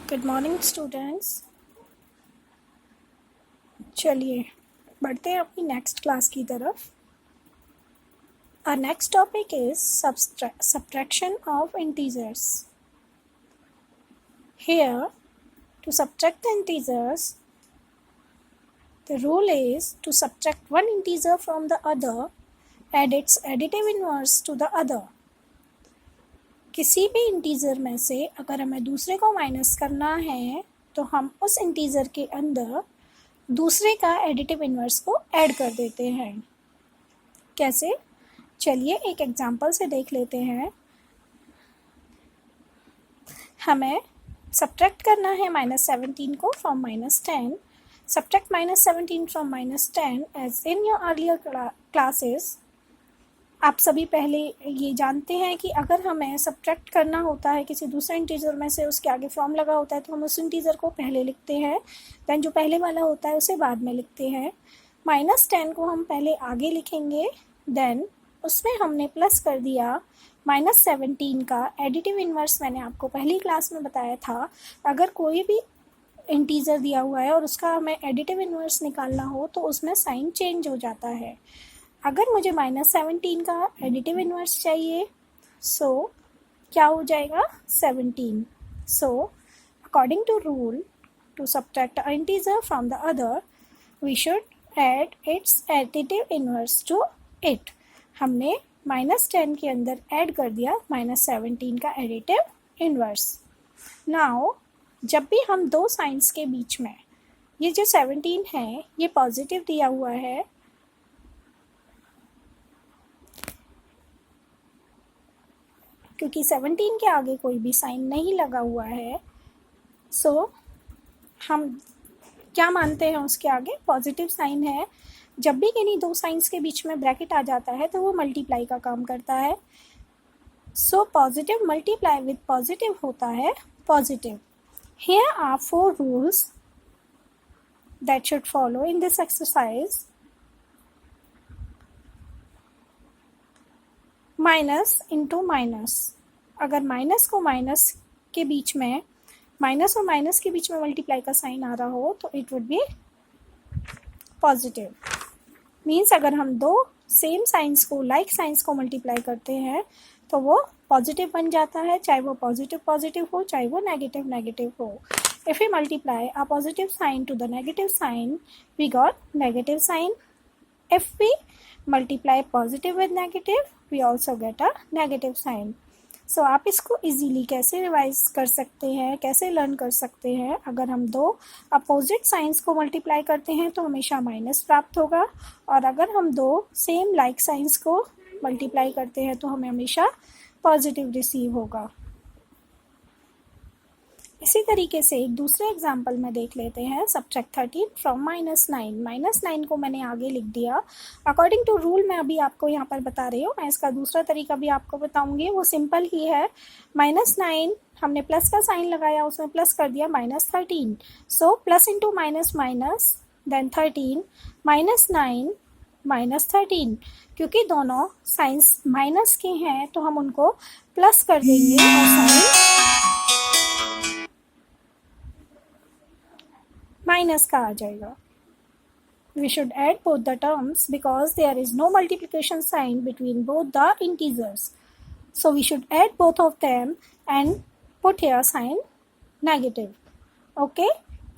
Good morning students. चलिए बढ़ते हैं अपनी नेक्स्ट क्लास की तरफ। Our next topic is subtraction of integers. Here, to subtract the integers, the rule is to subtract one integer from the other, add its additive inverse to the other. किसी भी integer में से अगर हमें दूसरे को माइनस करना है तो हम उस इंटीजर के अंदर दूसरे का एडिटिव इन्वर्स को ऐड कर देते हैं। कैसे? चलिए एक एग्जांपल से देख लेते हैं। हमें सब्ट्रैक्ट करना है -17 को from -10। Subtract -17 from -10 as in your earlier classes. आप सभी पहले ये जानते हैं कि अगर हमें सब्ट्रैक्ट करना होता है किसी दूसरे इंटीजर में से, उसके आगे फ्रॉम लगा होता है तो हम उस इंटीजर को पहले लिखते हैं, दैन जो पहले वाला होता है उसे बाद में लिखते हैं। -10 को हम पहले आगे लिखेंगे, देन उसमें हमने प्लस कर दिया -17 का एडिटिव इन्वर्स। मैंने आपको पहली क्लास में बताया था, अगर कोई भी इंटीजर दिया हुआ है और उसका हमें एडिटिव इन्वर्स निकालना हो तो उसमें साइन चेंज हो जाता है। अगर मुझे -17 का एडिटिव इन्वर्स चाहिए, सो क्या हो जाएगा 17। So according to rule, to subtract a integer from the other, we should add its additive inverse to it. हमने -10 के अंदर ऐड कर दिया -17 का एडिटिव इन्वर्स। नाउ जब भी हम दो साइंस के बीच में, ये जो 17 है ये पॉजिटिव दिया हुआ है, क्योंकि 17 के आगे कोई भी साइन नहीं लगा हुआ है, सो हम क्या मानते हैं उसके आगे पॉजिटिव साइन है। जब भी किन्हीं दो साइंस के बीच में ब्रैकेट आ जाता है तो वो मल्टीप्लाई का काम करता है। So positive multiply with positive होता है positive. Here are 4 rules that should follow in this exercise. Minus into minus, अगर माइनस को माइनस के बीच में, माइनस और माइनस के बीच में मल्टीप्लाई का साइन आ रहा हो तो it would be positive. Means अगर हम दो सेम साइंस को, लाइक साइंस को मल्टीप्लाई करते हैं तो वो पॉजिटिव बन जाता है, चाहे वो पॉजिटिव पॉजिटिव हो, चाहे वो नेगेटिव नेगेटिव हो। If we multiply a positive sign to the negative sign, we got negative sign. If we multiply positive with negative, we also get a negative sign. So आप इसको easily कैसे revise कर सकते हैं, कैसे learn कर सकते हैं? अगर हम दो अपोजिट साइंस को मल्टीप्लाई करते हैं तो हमेशा माइनस प्राप्त होगा, और अगर हम दो सेम लाइक साइंस को मल्टीप्लाई करते हैं तो हमें हमेशा पॉजिटिव रिसीव होगा। इसी तरीके से एक दूसरे एग्जाम्पल में देख लेते हैं। Subtract 13 from -9। -9 को मैंने आगे लिख दिया। अकॉर्डिंग टू रूल मैं अभी आपको यहाँ पर बता रही हूँ, मैं इसका दूसरा तरीका भी आपको बताऊँगी, वो सिंपल ही है। -9 हमने प्लस का साइन लगाया, उसमें प्लस कर दिया -13। So plus into minus minus, then 13, -9 -13। क्योंकि दोनों साइंस माइनस के हैं तो हम उनको प्लस कर देंगे और साइन माइनस का आ जाएगा। We should add both the terms because there is no multiplication sign between both the integers. So we should add both of them and put here sign negative. Okay?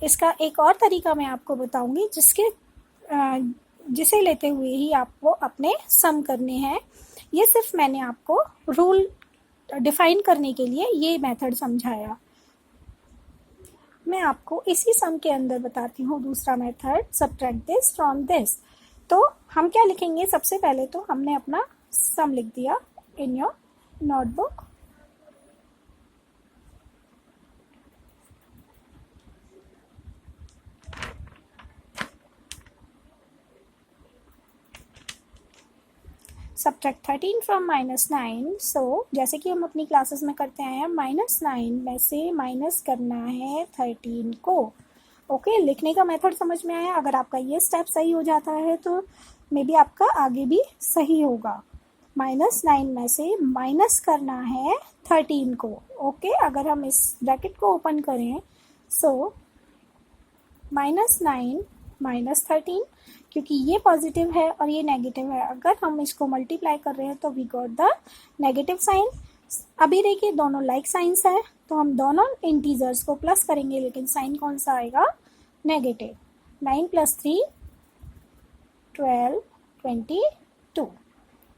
इसका एक और तरीका मैं आपको बताऊंगी जिसे लेते हुए ही आपको अपने सम करने हैं। ये सिर्फ मैंने आपको रूल डिफाइन करने के लिए ये मेथड समझाया। मैं आपको इसी सम के अंदर बताती हूँ दूसरा method, subtract this from this. तो हम क्या लिखेंगे? सबसे पहले तो हमने अपना सम लिख दिया in your notebook. Subtract 13 from -9। सो जैसे कि हम अपनी क्लासेस में करते हैं, -9 में से माइनस करना है 13 को। ओके, लिखने का मेथड समझ में आया? अगर आपका ये स्टेप सही हो जाता है तो मे बी आपका आगे भी सही होगा। -9 में से माइनस करना है 13 को। ओके, अगर हम इस ब्रैकेट को ओपन करें, सो -9 -13, क्योंकि ये पॉजिटिव है और ये नेगेटिव है, अगर हम इसको मल्टीप्लाई कर रहे हैं तो we got the negative sign. अभी देखिए दोनों लाइक साइंस है, तो हम दोनों इंटीजर्स को प्लस करेंगे, लेकिन साइन कौन सा आएगा? नेगेटिव। 9 + 3 12 22।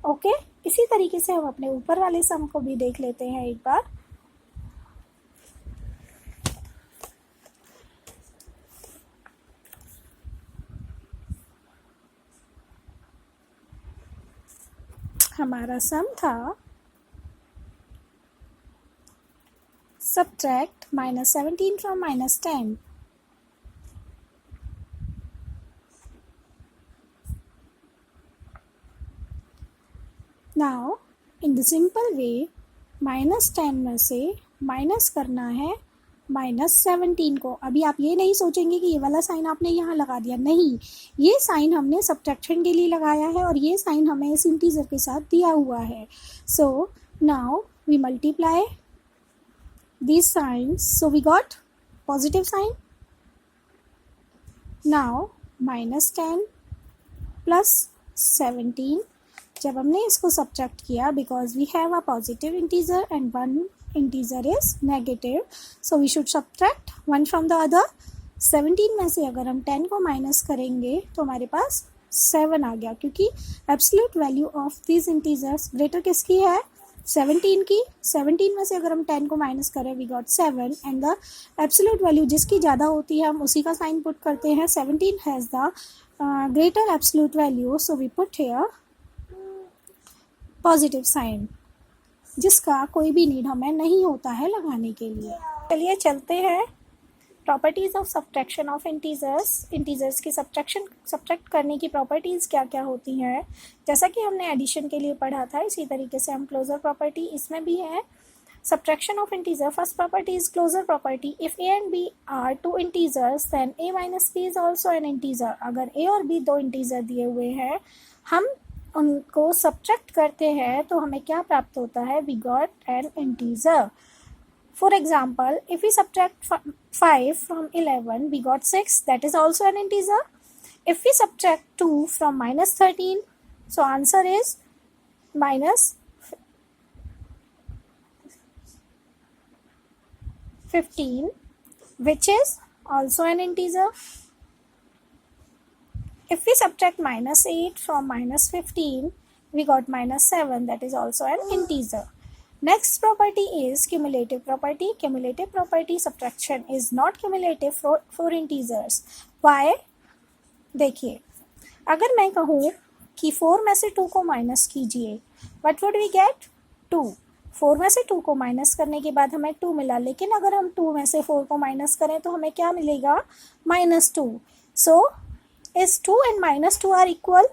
ओके, इसी तरीके से हम अपने ऊपर वाले सम को भी देख लेते हैं एक बार। हमारा सम था subtract -17 from -10. Now in the simple way, -10 में से माइनस करना है -17 को। अभी आप ये नहीं सोचेंगे कि ये वाला साइन आपने यहाँ लगा दिया, नहीं, ये साइन हमने सब्ट्रैक्शन के लिए लगाया है और ये साइन हमें इस इंटीजर के साथ दिया हुआ है। So now we multiply these signs, so we got positive sign. Now -10 plus 17, जब हमने इसको सब्ट्रैक्ट किया, because we have a positive integer and one integer is negative, so we should subtract one from the other. 17 में से अगर हम 10 को minus करेंगे तो हमारे पास 7 आ गया, क्योंकि absolute value of this integers greater किसकी है? 17 की। 17 में से अगर हम 10 को माइनस करें, we got 7, and the absolute value जिसकी ज़्यादा होती है हम उसी का साइन पुट करते हैं। 17 has the greater absolute value, so we put here positive sign, जिसका कोई भी नीड हमें नहीं होता है लगाने के लिए। चलिए चलते हैं properties of subtraction of integers की सब्ट्रैक्ट करने की प्रॉपर्टीज़ क्या क्या होती हैं। जैसा कि हमने एडिशन के लिए पढ़ा था, इसी तरीके से हम क्लोजर प्रॉपर्टी इसमें भी है। Subtraction of integer, first property is closure property. If A and B are two integers then A minus B is also an integer. अगर ए और बी दो इंटीजर दिए हुए हैं, हम उनको सब्ट्रैक्ट करते हैं तो हमें क्या प्राप्त होता है? We got an integer. For example, if we subtract 5 from 11, we got 6, that is also an integer. If we subtract 2 from -13, so answer is -15, which is also an integer. If we subtract -8 from -15, we got -7, that is also an integer. Next property is cumulative property. Cumulative property, subtraction is not cumulative for integers. Why? देखिए, अगर मैं कहूँ कि 4 में से 2 को minus कीजिए, what would we get? 2. 4 में से 2 को माइनस करने के बाद हमें 2 मिला, लेकिन अगर हम 2 में से 4 को माइनस करें तो हमें क्या मिलेगा? -2. So is 2 and -2 are equal?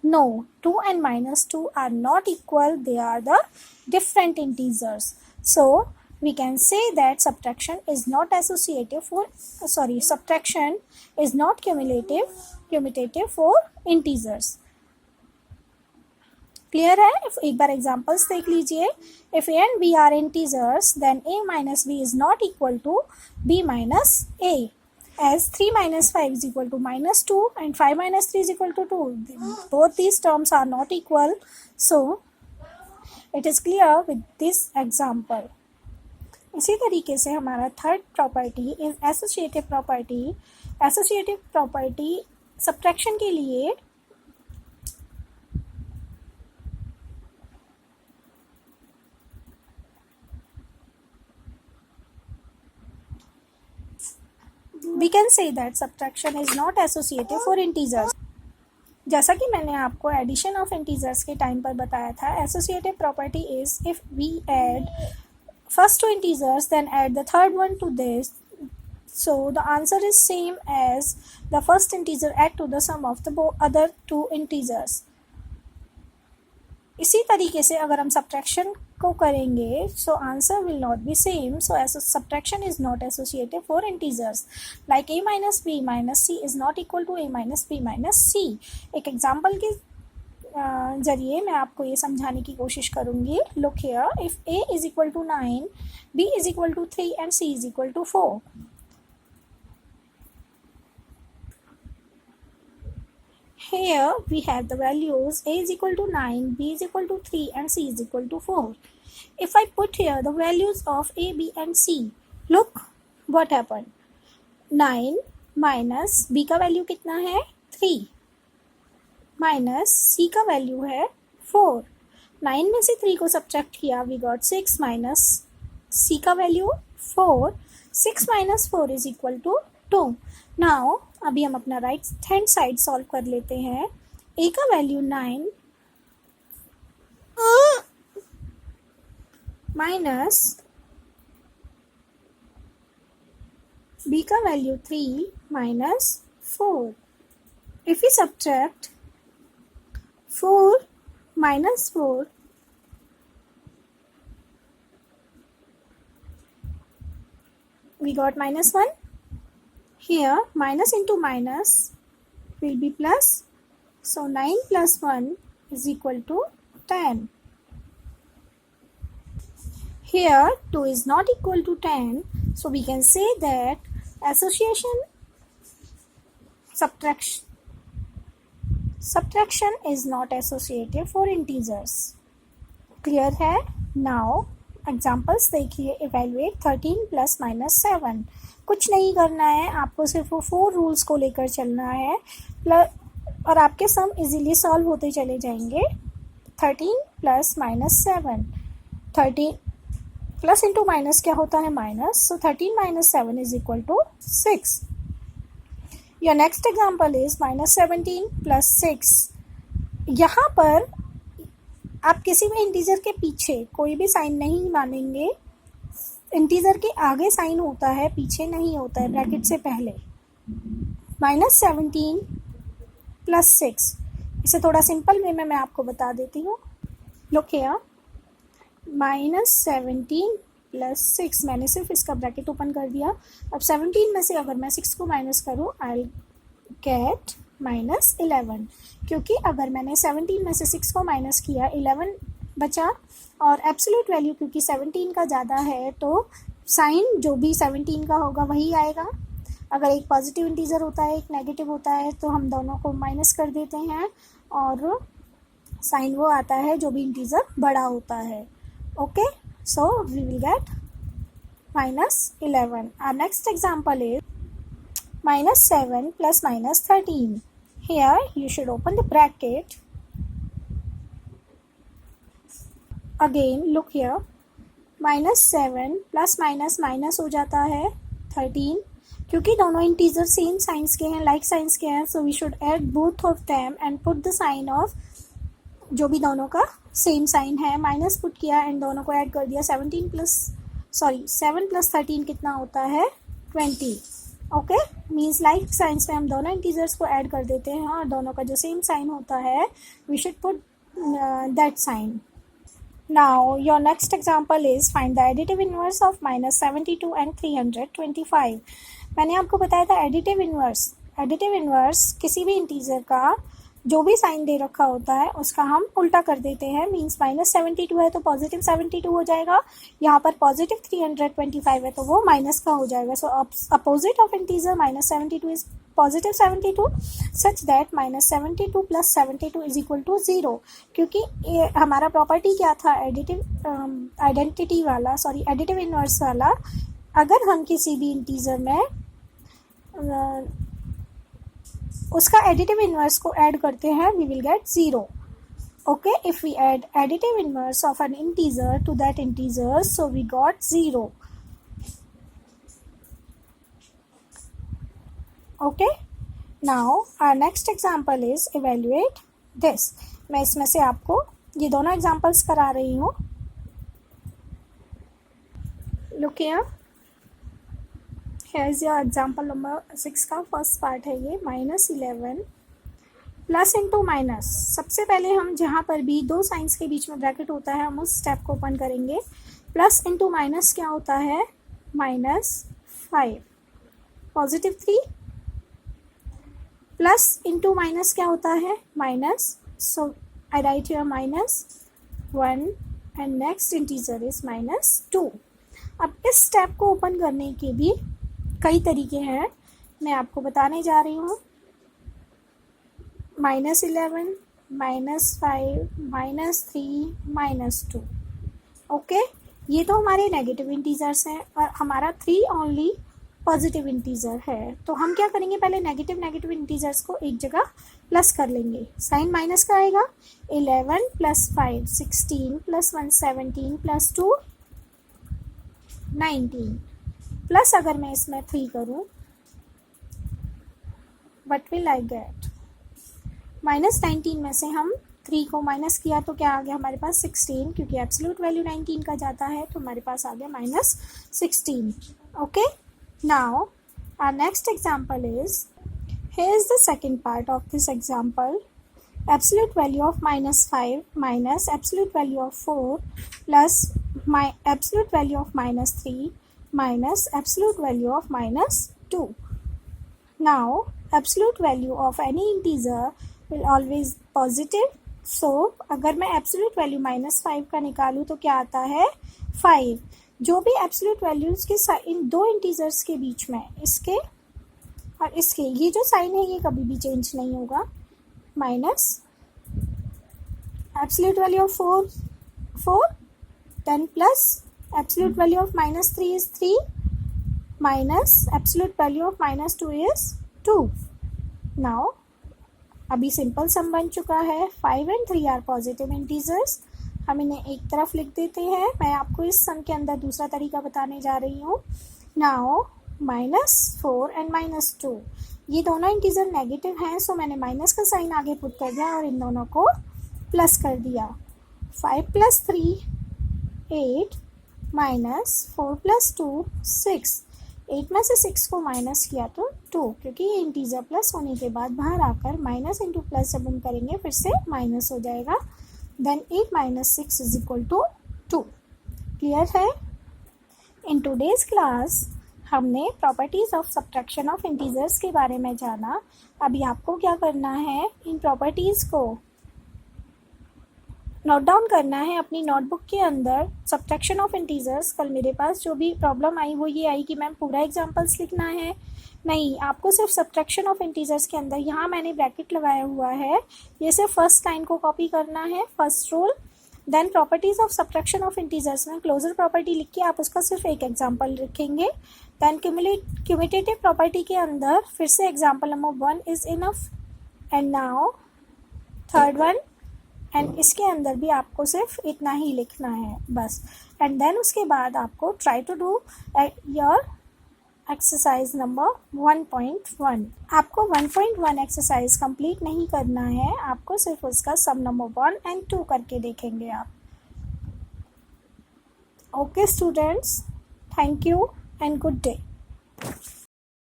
No, 2 and -2 are not equal. They are the different integers. So we can say that subtraction is not commutative for integers. Clear है? एक बार एग्जाम्पल्स देख लीजिए। If A and B are integers then a minus b is not equal to b minus a. As 3 minus 5 is equal to -2 and 5 minus 3 is equal to 2. Both these terms are not equal. So it is clear with this example. इसी तरीके से हमारा third property is associative property. Associative property subtraction के लिए we can say that subtraction is not associative for integers. जैसा कि मैंने आपको एडिशन ऑफ इंटीजर्स के टाइम पर बताया था, associative property is if we add first 2 integers then add the third one to this, so the answer is same as the first integer add to the sum of the other 2 integers. इसी तरीके से अगर हम subtraction को करेंगे, so answer will not be same. So subtraction is not associative for integers. Like a minus b minus c is not equal to a minus b minus c. एक example की ज़रिए मैं आपको ये समझाने की कोशिश करूँगी. Look here, if a is equal to 9, b is equal to 3 and c is equal to 4. Here we have the values a is equal to 9, b is equal to 3 and c is equal to 4. If I put here the values of a, b and c, look what happened. 9 minus b का value कितना है 3 minus c का value है 4. 9 में से 3 को subtract किया, we got 6 minus c का value 4. 6 minus 4 is equal to 2. Now अभी हम अपना राइट हैंड साइड सॉल्व कर लेते हैं. a का वैल्यू 9 माइनस b का value 3 minus 4. If we subtract 4 minus 4, we got minus 1. Here minus into minus will be plus. So 9 plus 1 is equal to 10. Here 2 is not equal to 10. So we can say that association subtraction is not associative for integers. Clear है? Now examples देखिए. Evaluate 13 plus minus 7. कुछ नहीं करना है, आपको सिर्फ वो 4 rules को लेकर चलना है और आपके सम इजीली सॉल्व होते चले जाएंगे. 13 plus minus 7. 13 plus into minus क्या होता है minus. So 13 minus 7 is equal to 6. Your next example is minus 17 plus 6. यहाँ पर आप किसी भी इंटीजर के पीछे कोई भी साइन नहीं मानेंगे. इंटीजर के आगे साइन होता है, पीछे नहीं होता है, ब्रैकेट से पहले. Minus 17 plus 6. इसे थोड़ा सिंपल वे में मैं आपको बता देती हूँ. Look here, minus 17 plus 6. मैंने सिर्फ इसका ब्रैकेट ओपन कर दिया. अब 17 में से अगर मैं 6 को माइनस करूँ, आई विल गेट माइनस 11. क्योंकि अगर मैंने 17 में से 6 को माइनस किया, 11 बचा. और एब्सोल्यूट वैल्यू क्योंकि 17 का ज़्यादा है तो साइन जो भी 17 का होगा वही आएगा. अगर एक पॉजिटिव इंटीजर होता है, एक नेगेटिव होता है, तो हम दोनों को माइनस कर देते हैं और साइन वो आता है जो भी इंटीजर बड़ा होता है. Okay, so we will get minus 11. Our next example is minus 7 plus minus 13. Here you should open the bracket. Again look here, minus 7 plus minus minus हो जाता है 13. क्योंकि दोनों इंटीजर सेम साइंस के हैं, लाइक साइंस के हैं, so we should add both of them and put the sign of जो भी दोनों का सेम साइन है. माइनस पुट किया एंड दोनों को ऐड कर दिया. 7 प्लस 13 कितना होता है 20. ओके, मीन्स लाइक साइंस में हम दोनों इंटीजर्स को ऐड कर देते हैं और दोनों का जो सेम साइन होता है we should put that sign. Now your next example is find the additive inverse of minus 72 and 325. मैंने आपको बताया था एडिटिव इनवर्स किसी भी इंटीजर का जो भी साइन दे रखा होता है उसका हम उल्टा कर देते हैं. मीन्स माइनस 72 है तो पॉजिटिव 72 हो जाएगा. यहाँ पर पॉजिटिव 325 है तो वो माइनस का हो जाएगा. So opposite of integer minus 72 is positive 72 such that minus 72 plus 72 is equal to 0. क्योंकि हमारा प्रॉपर्टी क्या था एडिटिव इनवर्स वाला. अगर हम किसी भी इंटीजर में उसका एडिटिव इनवर्स को ऐड करते हैं we will get 0. Okay, if we add additive inverse of an integer to that integer so we got 0. Okay, now our next example is evaluate this. मैं इसमें से आपको ये दोनों एग्जाम्पल्स करा रही हूँ. Look here, Here's your example number 6 का फर्स्ट पार्ट है ये. Minus 11 plus into minus. सबसे पहले हम जहाँ पर भी दो साइंस के बीच में ब्रैकेट होता है हम उस स्टेप को ओपन करेंगे. प्लस इंटू माइनस क्या होता है minus 5. Positive 3 plus into minus क्या होता है minus. So I write here -1 and next integer is -2. अब इस स्टेप को ओपन करने के भी कई तरीके हैं, मैं आपको बताने जा रही हूँ। -11, -5, -3, -2। ओके, ये तो हमारे नेगेटिव इंटीजर्स हैं और हमारा 3 ओनली पॉजिटिव इंटीजर है। तो हम क्या करेंगे, पहले नेगेटिव इंटीजर्स को एक जगह प्लस कर लेंगे। साइन माइनस का आएगा 11 + 5 16 + 1 17 + 2 19 प्लस अगर मैं इसमें 3 करूँ, व्हाट विल आई गेट? -19 में से हम 3 को माइनस किया तो क्या आ गया हमारे पास 16, क्योंकि एब्सोल्यूट वैल्यू 19 का जाता है तो हमारे पास आ गया -16। Okay, now our next example is, here is the second part of this example. Absolute value of -5 minus absolute value of 4 plus my absolute value of -3 minus absolute value of -2. Now absolute value of any integer will always positive. So अगर मैं absolute value -5 का निकालूँ तो क्या आता है 5। जो भी एब्सोल्यूट वैल्यूज के इन दो इंटीजर्स के बीच में, इसके और इसके, ये जो साइन है ये कभी भी चेंज नहीं होगा। Minus absolute value of 4 10 plus absolute value of -3 is 3 minus absolute value of -2 is 2। Now अभी सिंपल सम बन चुका है। 5 and 3 आर पॉजिटिव इंटीजर्स। हम इन्हें एक तरफ लिख देते हैं। मैं आपको इस सम के अंदर दूसरा तरीका बताने जा रही हूँ। नाउ -4 and -2, ये दोनों इंटीजर नेगेटिव हैं, सो मैंने माइनस का साइन आगे पुट कर दिया और इन दोनों को प्लस कर दिया। 5 + 3 8 -4 + 2 6। 8 में से 6 को माइनस किया तो 2, क्योंकि ये इंटीजर प्लस होने के बाद बाहर आकर माइनस इंटू प्लस जब हम करेंगे फिर से माइनस हो जाएगा। Then 8 - 6 = 2। क्लियर है? इन टूडेज क्लास हमने properties of subtraction of integers के बारे में जाना। अभी आपको क्या करना है, इन प्रॉपर्टीज को नोट डाउन करना है अपनी नोटबुक के अंदर। सब्ट्रैक्शन ऑफ इंटीजर्स, कल मेरे पास जो भी प्रॉब्लम आई वो ये आई कि मैम पूरा एग्जाम्पल्स लिखना है। नहीं, आपको सिर्फ सब्ट्रैक्शन ऑफ इंटीजर्स के अंदर, यहाँ मैंने ब्रैकेट लगाया हुआ है, ये सिर्फ फर्स्ट लाइन को कॉपी करना है, first rule. Then properties of subtraction of integers में क्लोजर प्रॉपर्टी लिख के आप उसका सिर्फ एक एग्जाम्पल लिखेंगे। देन क्यूमुलेटिव प्रॉपर्टी के अंदर फिर से example number 1 is enough. And now third one, and इसके अंदर भी आपको सिर्फ इतना ही लिखना है बस। एंड देन उसके बाद आपको try to do your exercise number 1.1। आपको 1.1 एक्सरसाइज कंप्लीट नहीं करना है, आपको सिर्फ उसका सम नंबर 1 and 2 करके देखेंगे आप। Okay students, thank you and good day.